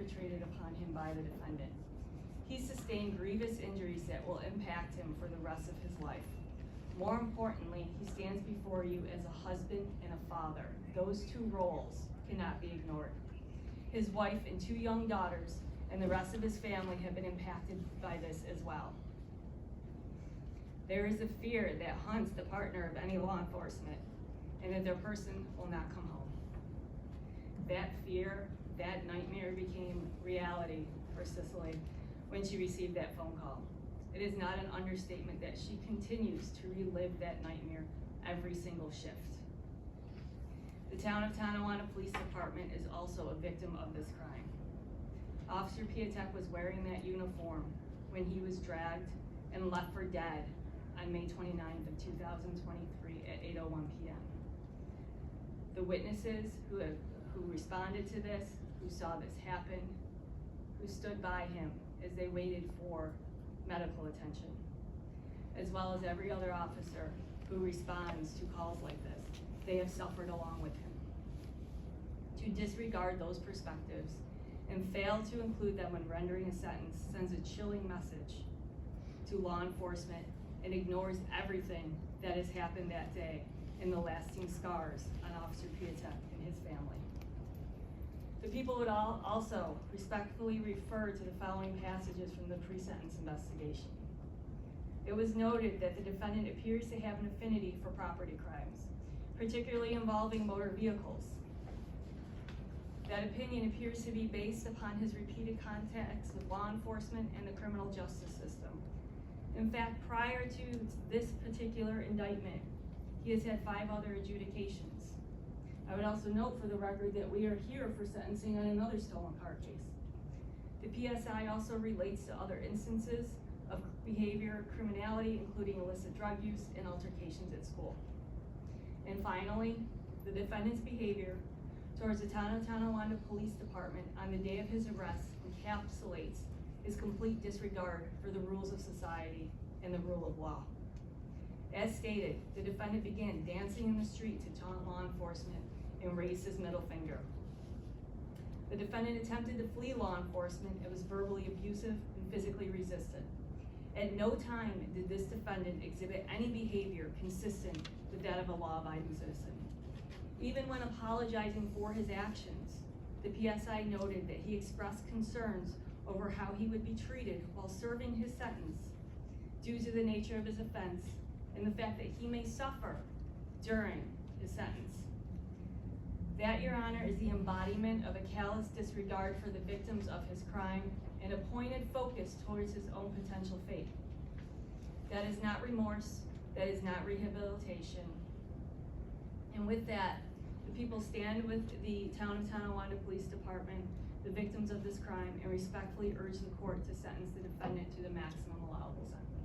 perpetrated upon him by the defendant. He sustained grievous injuries that will impact him for the rest of his life. More importantly, he stands before you as a husband and a father. Those two roles cannot be ignored. His wife and 2 young daughters and the rest of his family have been impacted by this as well. There is a fear that haunts the partner of any law enforcement, and that their person will not come home. That fear, that nightmare became reality for Cicely when she received that phone call. It is not an understatement that she continues to relive that nightmare every single shift. The Town of Tonawanda Police Department is also a victim of this crime. Officer Piatek was wearing that uniform when he was dragged and left for dead on May 29th of 2023 at 8:01 p.m. The witnesses who responded to this, who saw this happen, who stood by him as they waited for medical attention, as well as every other officer who responds to calls like this, they have suffered along with him. To disregard those perspectives and fail to include them when rendering a sentence sends a chilling message to law enforcement and ignores everything that has happened that day and the lasting scars on Officer Piatek and his family. The people would also respectfully refer to the following passages from the pre-sentence investigation. It was noted that the defendant appears to have an affinity for property crimes, particularly involving motor vehicles. That opinion appears to be based upon his repeated contacts with law enforcement and the criminal justice system. In fact, prior to this particular indictment, he has had 5 other adjudications. I would also note for the record that we are here for sentencing on another stolen car case. The PSI also relates to other instances of behavior, criminality, including illicit drug use and altercations at school. And finally, the defendant's behavior towards the Town of Tonawanda Police Department on the day of his arrest encapsulates his complete disregard for the rules of society and the rule of law. As stated, the defendant began dancing in the street to taunt law enforcement and raised his middle finger. The defendant attempted to flee law enforcement and was verbally abusive and physically resistant. At no time did this defendant exhibit any behavior consistent with that of a law-abiding citizen. Even when apologizing for his actions, the PSI noted that he expressed concerns over how he would be treated while serving his sentence due to the nature of his offense and the fact that he may suffer during his sentence. That, Your Honor, is the embodiment of a callous disregard for the victims of his crime and a pointed focus towards his own potential fate. That is not remorse, that is not rehabilitation. And with that, the people stand with the Town of Tonawanda Police Department, the victims of this crime, and respectfully urge the court to sentence the defendant to the maximum allowable sentence.